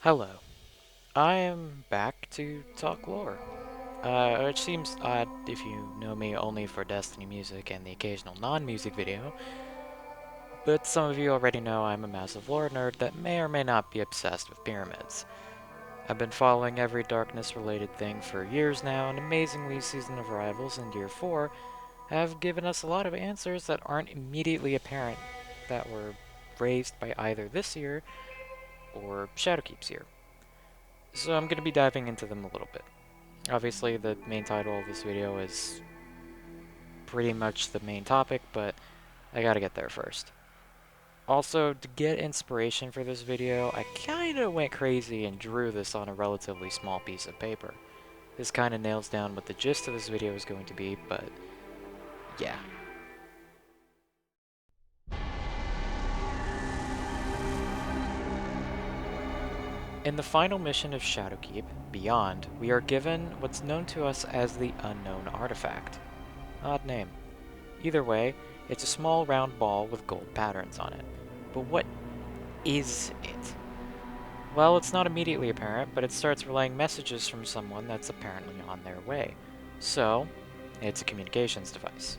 Hello, I am back to talk lore. Which seems odd if you know me only for Destiny music and the occasional non-music video, but some of you already know I'm a massive lore nerd that may or may not be obsessed with pyramids. I've been following every darkness-related thing for years now, and amazingly Season of Arrivals and Year 4 have given us a lot of answers that aren't immediately apparent that were raised by either this year or Shadowkeep's year. So I'm going to be diving into them a little bit. Obviously, the main title of this video is pretty much the main topic, but I gotta get there first. Also, to get inspiration for this video, I kinda went crazy and drew this on a relatively small piece of paper. This kinda nails down what the gist of this video is going to be, but yeah. In the final mission of Shadowkeep, Beyond, we are given what's known to us as the Unknown Artifact. Odd name. Either way, it's a small round ball with gold patterns on it. But what is it? Well, it's not immediately apparent, but it starts relaying messages from someone that's apparently on their way. So, it's a communications device.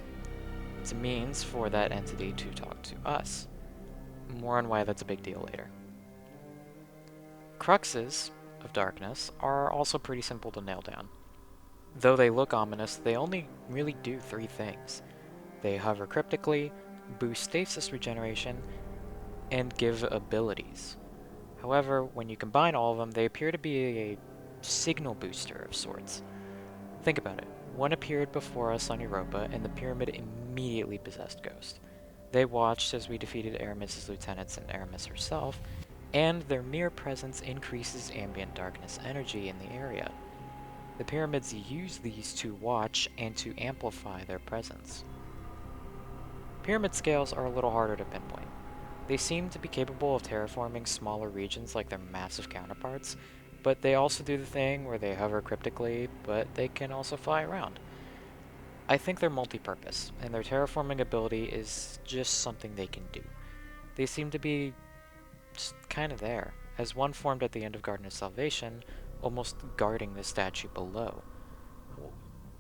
It's a means for that entity to talk to us. More on why that's a big deal later. Cruxes of darkness are also pretty simple to nail down. Though they look ominous, they only really do three things. They hover cryptically, boost stasis regeneration, and give abilities. However, when you combine all of them, they appear to be a signal booster of sorts. Think about it. One appeared before us on Europa, and the pyramid immediately possessed Ghost. They watched as we defeated Aramis's lieutenants and Aramis herself, and their mere presence increases ambient darkness energy in the area. The pyramids use these to watch and to amplify their presence. Pyramid scales are a little harder to pinpoint. They seem to be capable of terraforming smaller regions like their massive counterparts, but they also do the thing where they hover cryptically, but they can also fly around. I think they're multi-purpose, and their terraforming ability is just something they can do. They seem to be just kind of there, as one formed at the end of Garden of Salvation, almost guarding the statue below.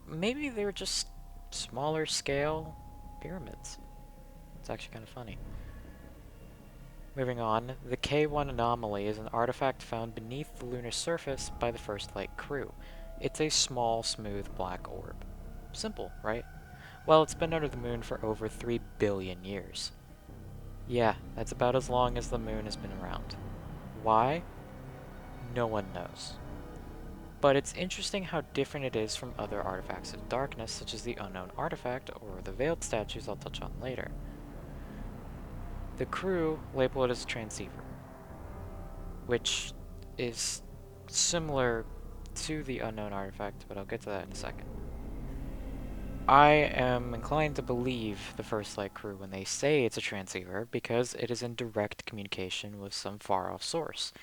Maybe they're just smaller scale pyramids. It's actually kind of funny. Moving on, the K1 Anomaly is an artifact found beneath the lunar surface by the First Light crew. It's a small, smooth black orb. Simple, right? Well, it's been under the moon for over 3 billion years. Yeah, that's about as long as the moon has been around. Why? No one knows. But it's interesting how different it is from other artifacts of darkness, such as the Unknown Artifact or the Veiled statues I'll touch on later. The crew label it as a transceiver, which is similar to the Unknown Artifact, but I'll get to that in a second. I am inclined to believe the First Light crew when they say it's a transceiver because it is in direct communication with some far-off source.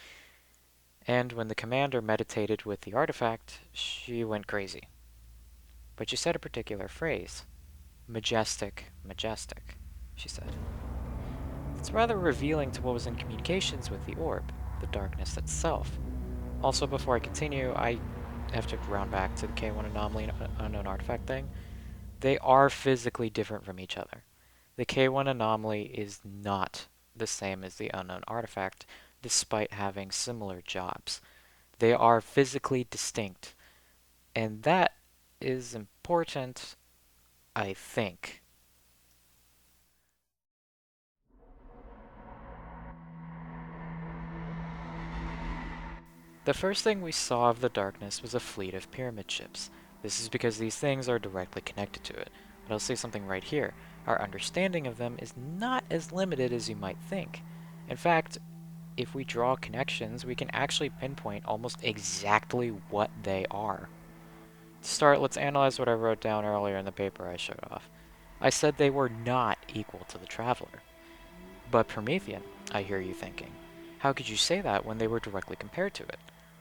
And when the commander meditated with the artifact, she went crazy. But she said a particular phrase. Majestic, majestic, she said. It's rather revealing to what was in communications with the orb, the darkness itself. Also, before I continue, I have to round back to the K1 Anomaly and Unknown Artifact thing. They are physically different from each other. The K1 Anomaly is not the same as the Unknown Artifact, despite having similar jobs. They are physically distinct, and that is important, I think. The first thing we saw of the darkness was a fleet of pyramid ships. This is because these things are directly connected to it. But I'll say something right here. Our understanding of them is not as limited as you might think. In fact, if we draw connections, we can actually pinpoint almost exactly what they are. To start, let's analyze what I wrote down earlier in the paper I showed off. I said they were not equal to the Traveler. But Promethean, I hear you thinking. How could you say that when they were directly compared to it?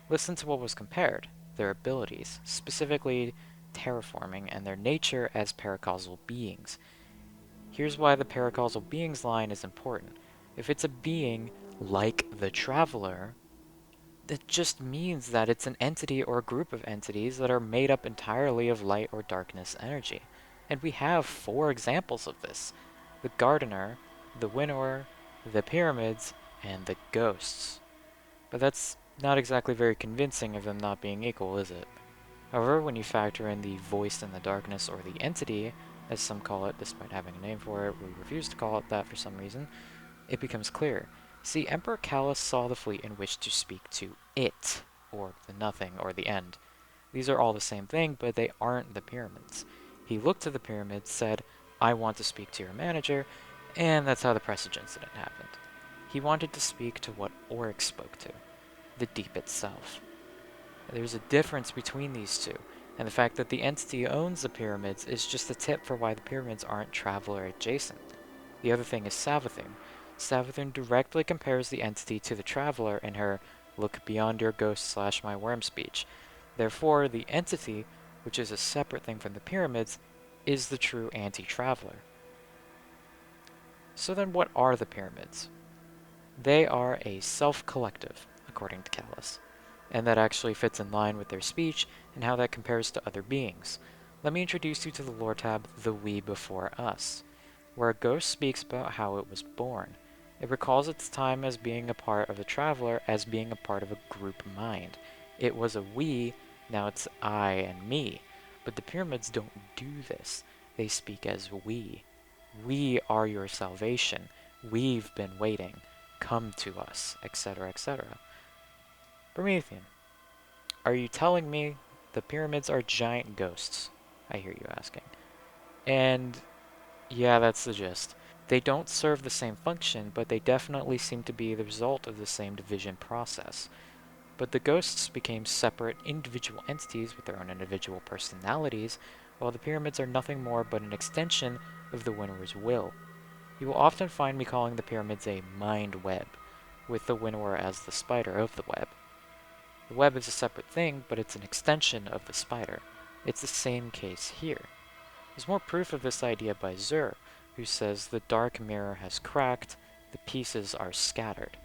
Listen to what was compared, their abilities, specifically terraforming and their nature as paracausal beings. Here's why the paracausal beings line is important. If it's a being like the Traveler, It just means that it's an entity or a group of entities that are made up entirely of light or darkness energy. And we have 4 examples of this: the Gardener, the Winnower, the Pyramids, and the Ghosts. But that's not exactly very convincing of them not being equal, is it? However, when you factor in the voice in the darkness, or the entity, as some call it, despite having a name for it, we refuse to call it that for some reason, it becomes clear. See, Emperor Callus saw the fleet and wished to speak to it, or the nothing, or the end. These are all the same thing, but they aren't the pyramids. He looked to the pyramids, said, I want to speak to your manager, and that's how the Presage incident happened. He wanted to speak to what Oryx spoke to, the deep itself. There's a difference between these two, and the fact that the entity owns the pyramids is just a tip for why the pyramids aren't traveler adjacent. The other thing is Savathun. Savathun directly compares the entity to the traveler in her "look beyond your ghost / my worm" speech. Therefore, the entity, which is a separate thing from the pyramids, is the true anti-traveler. So then what are the pyramids? They are a self-collective, according to Callus, and that actually fits in line with their speech and how that compares to other beings. Let me introduce you to the lore tab, The We Before Us, where a ghost speaks about how it was born. It recalls its time as being a part of a traveler, as being a part of a group mind. It was a we, now it's I and me. But the pyramids don't do this. They speak as we. We are your salvation. We've been waiting. Come to us, etc., etc. Promethean, are you telling me the pyramids are giant ghosts? I hear you asking. And yeah, that's the gist. They don't serve the same function, but they definitely seem to be the result of the same division process. But the ghosts became separate individual entities with their own individual personalities, while the pyramids are nothing more but an extension of the Winnower's will. You will often find me calling the pyramids a mind web, with the Winnower as the spider of the web. The web is a separate thing, but it's an extension of the spider. It's the same case here. There's more proof of this idea by Zur, who says the dark mirror has cracked, the pieces are scattered.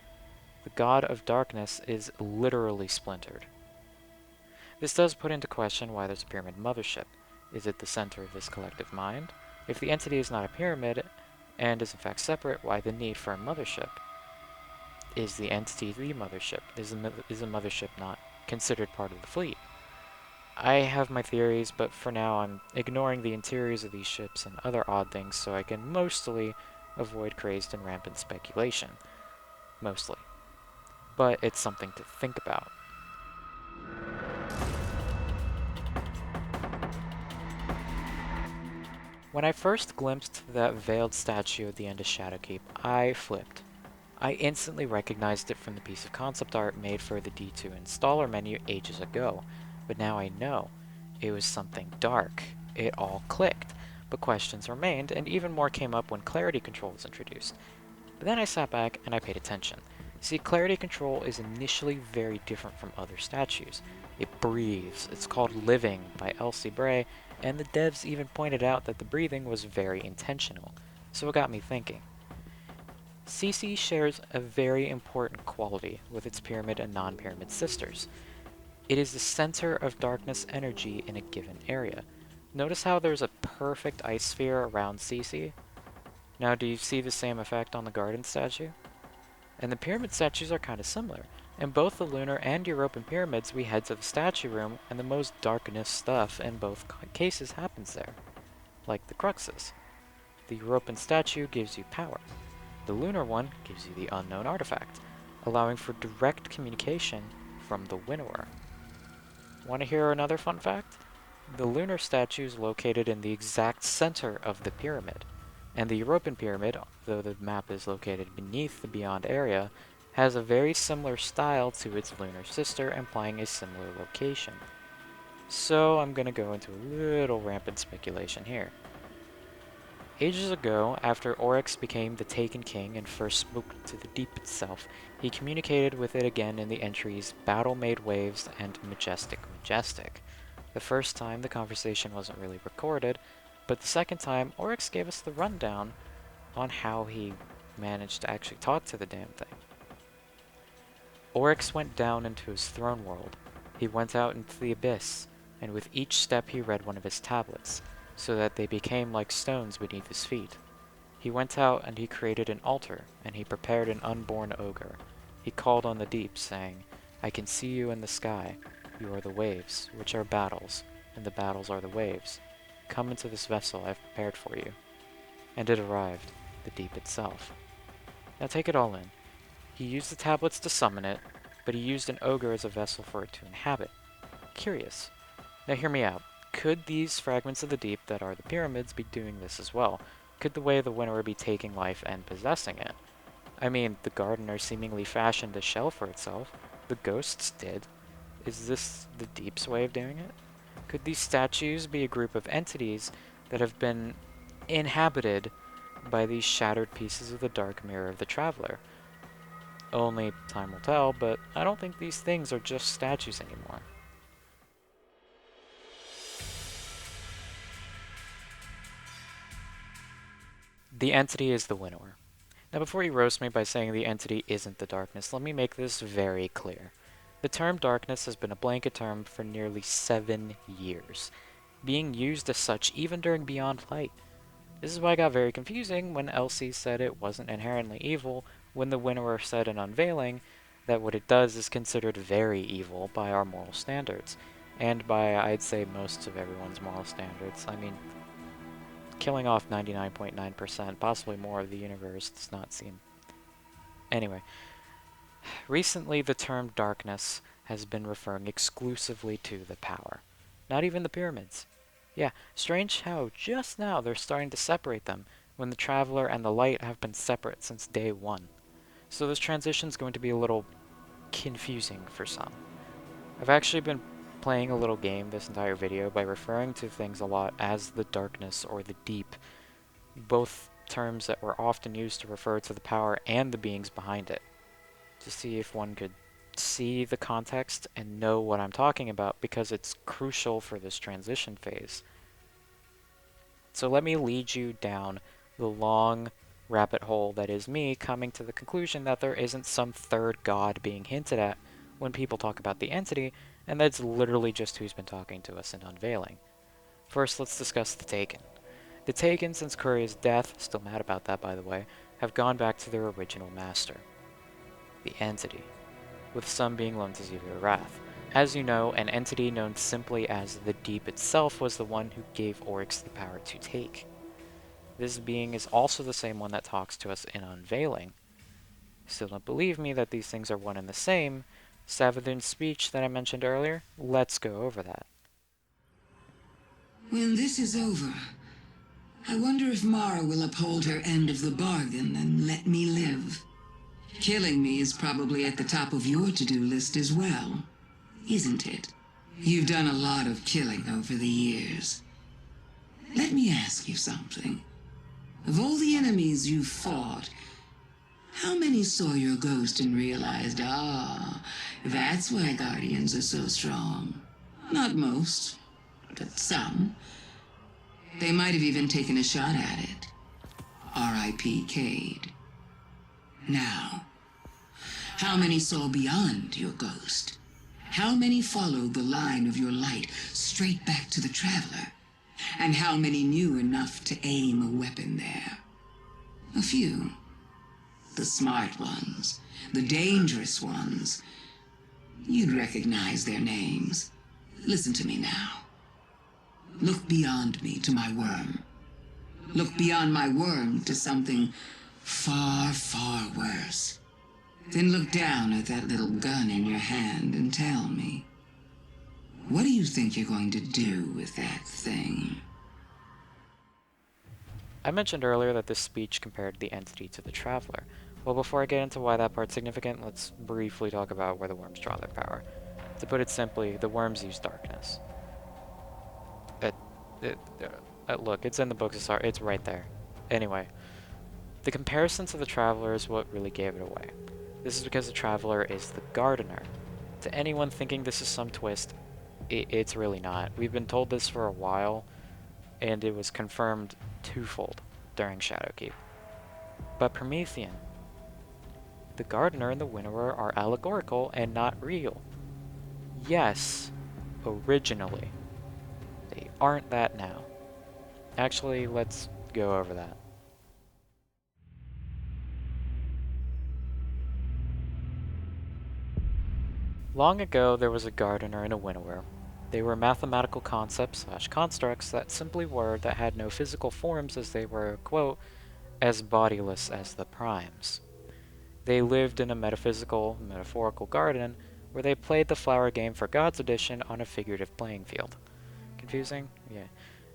The god of darkness is literally splintered. This does put into question why there's a pyramid mothership. Is it the center of this collective mind? If the entity is not a pyramid, and is in fact separate, why the need for a mothership? Is the entity the mothership? Is the mothership not considered part of the fleet? I have my theories, but for now I'm ignoring the interiors of these ships and other odd things so I can mostly avoid crazed and rampant speculation. Mostly. But it's something to think about. When I first glimpsed that veiled statue at the end of Shadowkeep, I flipped. I instantly recognized it from the piece of concept art made for the D2 installer menu ages ago, but now I know. It was something dark. It all clicked, but questions remained, and even more came up when clarity control was introduced. But then I sat back and I paid attention. See, clarity control is initially very different from other statues. It breathes. It's called Living by Elsie Bray, and the devs even pointed out that the breathing was very intentional. So it got me thinking. CC shares a very important quality with its pyramid and non-pyramid sisters. It is the center of darkness energy in a given area. Notice how there's a perfect ice sphere around CC? Now do you see the same effect on the garden statue? And the pyramid statues are kind of similar. In both the lunar and European pyramids, we head to the statue room, and the most darkness stuff in both cases happens there, like the Cruxes. The European statue gives you power. The lunar one gives you the unknown artifact, allowing for direct communication from the Winnower. Want to hear another fun fact? The lunar statue is located in the exact center of the pyramid, and the European pyramid, though the map is located beneath the Beyond area, has a very similar style to its lunar sister, implying a similar location. So I'm going to go into a little rampant speculation here. Ages ago, after Oryx became the Taken King and first spoke to the deep itself, he communicated with it again in the entries Battle Made Waves and Majestic Majestic. The first time the conversation wasn't really recorded, but the second time Oryx gave us the rundown on how he managed to actually talk to the damn thing. Oryx went down into his throne world. He went out into the abyss, and with each step he read one of his tablets, so that they became like stones beneath his feet. He went out and he created an altar, and he prepared an unborn ogre. He called on the deep, saying, I can see you in the sky. You are the waves, which are battles, and the battles are the waves. Come into this vessel I have prepared for you. And it arrived, the deep itself. Now take it all in. He used the tablets to summon it, but he used an ogre as a vessel for it to inhabit. Curious. Now hear me out. Could these fragments of the deep that are the pyramids be doing this as well? Could the way of the Winnower be taking life and possessing it? I mean, the gardener seemingly fashioned a shell for itself. The ghosts did. Is this the deep's way of doing it? Could these statues be a group of entities that have been inhabited by these shattered pieces of the dark mirror of the traveler? Only time will tell, but I don't think these things are just statues anymore. The entity is the Winnower. Now before you roast me by saying the entity isn't the darkness, let me make this very clear. The term darkness has been a blanket term for nearly 7 years, being used as such even during Beyond Light. This is why it got very confusing when Elsie said it wasn't inherently evil, when the Winnower said in Unveiling that what it does is considered very evil by our moral standards, and by, I'd say, most of everyone's moral standards. I mean, killing off 99.9%, possibly more of the universe does not seem... Anyway, recently the term darkness has been referring exclusively to the power, not even the pyramids. Yeah, strange how just now they're starting to separate them, when the Traveler and the Light have been separate since day one. So this transition's going to be a little confusing for some. I've actually been playing a little game this entire video by referring to things a lot as the darkness or the deep, both terms that were often used to refer to the power and the beings behind it, to see if one could see the context and know what I'm talking about, because it's crucial for this transition phase. So let me lead you down the long rabbit hole that is me coming to the conclusion that there isn't some third god being hinted at when people talk about the entity, and that's literally just who's been talking to us in Unveiling. First, let's discuss the Taken. The Taken, since Couria's death, still mad about that by the way, have gone back to their original master, the entity, with some being loaned to Xavier Wrath. As you know, an entity known simply as the Deep itself was the one who gave Oryx the power to take. This being is also the same one that talks to us in Unveiling. Still don't believe me that these things are one and the same? Savathun's speech that I mentioned earlier? Let's go over that. When this is over, I wonder if Mara will uphold her end of the bargain and let me live. Killing me is probably at the top of your to-do list as well, isn't it? You've done a lot of killing over the years. Let me ask you something. Of all the enemies you've fought, how many saw your ghost and realized, that's why Guardians are so strong? Not most, but some. They might have even taken a shot at it. R.I.P. Cade. Now, how many saw beyond your ghost? How many followed the line of your light straight back to the Traveler? And how many knew enough to aim a weapon there? A few. The smart ones, the dangerous ones. You'd recognize their names. Listen to me now. Look beyond me to my worm. Look beyond my worm to something far, far worse. Then look down at that little gun in your hand and tell me, what do you think you're going to do with that thing? I mentioned earlier that this speech compared the entity to the Traveler. Well, before I get into why that part's significant, let's briefly talk about where the worms draw their power. To put it simply, the worms use darkness. Look, it's in the books, it's right there. Anyway, the comparison to the Traveler is what really gave it away. This is because the Traveler is the Gardener. To anyone thinking this is some twist, it's really not. We've been told this for a while, and it was confirmed twofold during Shadowkeep. But Promethean, The Gardener and the Winnower are allegorical and not real. Yes, originally. They aren't that now. Actually, let's go over that. Long ago, there was a Gardener and a Winnower. They were mathematical concepts/constructs that simply were that had no physical forms as they were, quote, as bodiless as the primes. They lived in a metaphorical garden where they played the flower game for God's edition on a figurative playing field. Confusing? Yeah.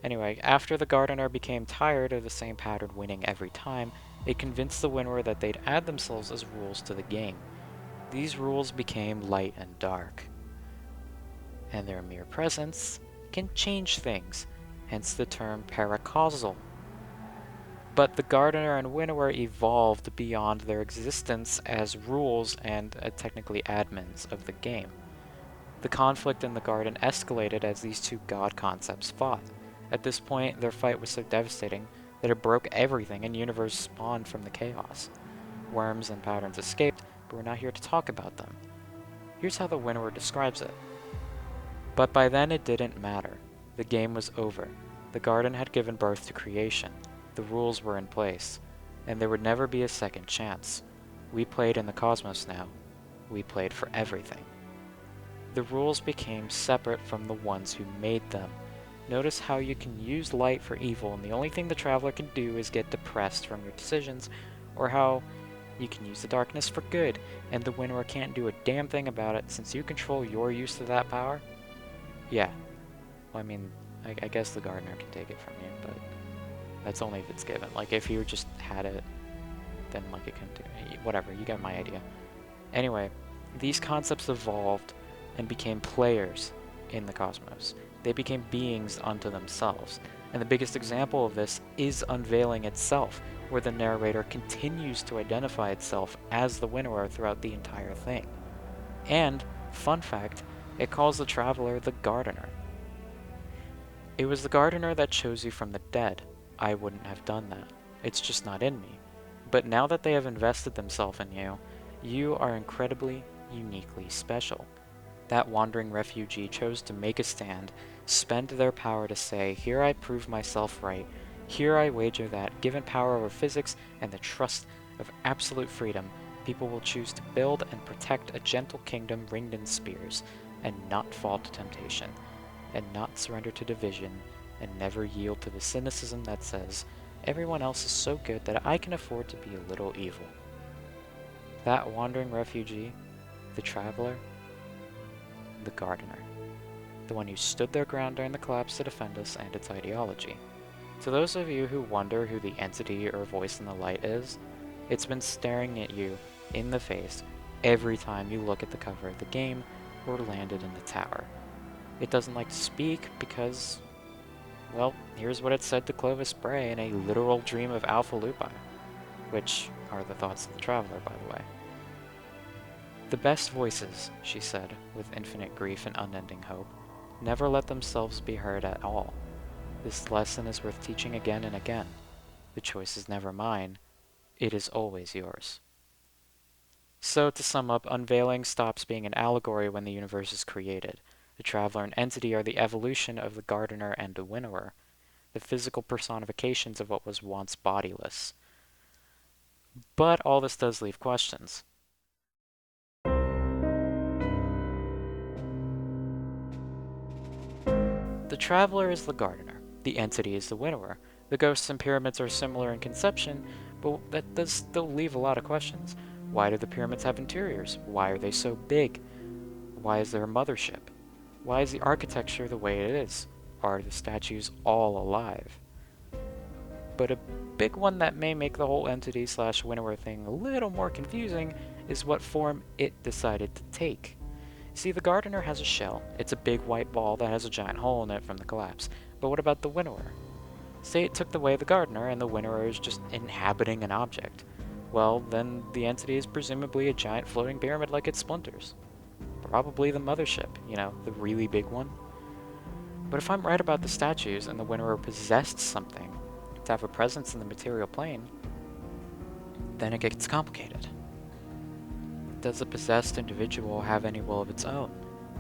Anyway, after the Gardener became tired of the same pattern winning every time, it convinced the Winnower that they'd add themselves as rules to the game. These rules became light and dark, and their mere presence can change things, hence the term paracausal. But the Gardener and Winnower evolved beyond their existence as rules and technically admins of the game. The conflict in the garden escalated as these two god concepts fought. At this point, their fight was so devastating that it broke everything and universe spawned from the chaos. Worms and patterns escaped, but we're not here to talk about them. Here's how the Winnower describes it. But by then it didn't matter. The game was over. The garden had given birth to creation. The rules were in place, and there would never be a second chance. We played in the cosmos now. We played for everything. The rules became separate from the ones who made them. Notice how you can use light for evil, and the only thing the Traveler can do is get depressed from your decisions, or how you can use the darkness for good, and the Winnower can't do a damn thing about it since you control your use of that power? Yeah. Well, I mean, I guess the Gardener can take it from you, but that's only if it's given. Like, if you just had it, then, like, it couldn't do it. Whatever, you get my idea. Anyway, these concepts evolved and became players in the cosmos. They became beings unto themselves. And the biggest example of this is Unveiling itself, where the narrator continues to identify itself as the Winnower throughout the entire thing. And, fun fact, it calls the Traveler the Gardener. It was the Gardener that chose you from the dead. I wouldn't have done that. It's just not in me. But now that they have invested themselves in you, you are incredibly, uniquely special. That wandering refugee chose to make a stand, spend their power to say, here I prove myself right, here I wager that, given power over physics and the trust of absolute freedom, people will choose to build and protect a gentle kingdom ringed in spears, and not fall to temptation, and not surrender to division, and never yield to the cynicism that says, everyone else is so good that I can afford to be a little evil. That wandering refugee, the Traveler, the Gardener, the one who stood their ground during the collapse to defend us and its ideology. To those of you who wonder who the entity or voice in the light is, it's been staring at you in the face every time you look at the cover of the game or landed in the tower. It doesn't like to speak because, well, here's what it said to Clovis Bray in a literal dream of Alpha Lupi, which are the thoughts of the Traveler, by the way. The best voices, she said, with infinite grief and unending hope, never let themselves be heard at all. This lesson is worth teaching again and again. The choice is never mine. It is always yours. So, to sum up, Unveiling stops being an allegory when the universe is created. The Traveler and Entity are the evolution of the Gardener and the Winnower, the physical personifications of what was once bodiless. But all this does leave questions. The Traveler is the Gardener. The Entity is the Winnower. The ghosts and pyramids are similar in conception, but that does still leave a lot of questions. Why do the pyramids have interiors? Why are they so big? Why is there a mothership? Why is the architecture the way it is? Are the statues all alive? But a big one that may make the whole Entity/Winnower thing a little more confusing is what form it decided to take. See, the Gardener has a shell. It's a big white ball that has a giant hole in it from the collapse. But what about the Winnower? Say it took the way of the Gardener and the Winnower is just inhabiting an object. Well, then the Entity is presumably a giant floating pyramid like its splinters. Probably the mothership, the really big one. But if I'm right about the statues and the Winnower possessed something to have a presence in the material plane, then it gets complicated. Does a possessed individual have any will of its own?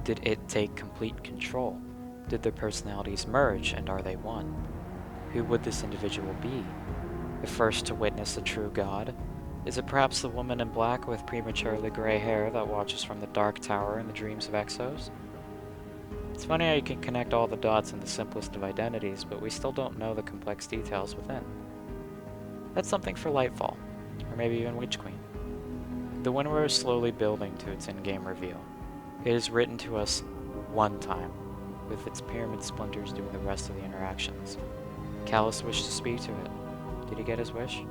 Did it take complete control? Did their personalities merge, and are they one? Who would this individual be? The first to witness the true God? Is it perhaps the woman in black with prematurely gray hair that watches from the Dark Tower in the dreams of Exos? It's funny how you can connect all the dots in the simplest of identities, but we still don't know the complex details within. That's something for Lightfall, or maybe even Witch Queen. The Winnower is slowly building to its in-game reveal. It is written to us one time, with its pyramid splinters doing the rest of the interactions. Callus wished to speak to it. Did he get his wish?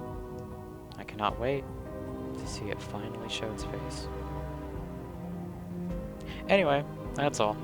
I cannot wait to see it finally show its face. Anyway, that's all.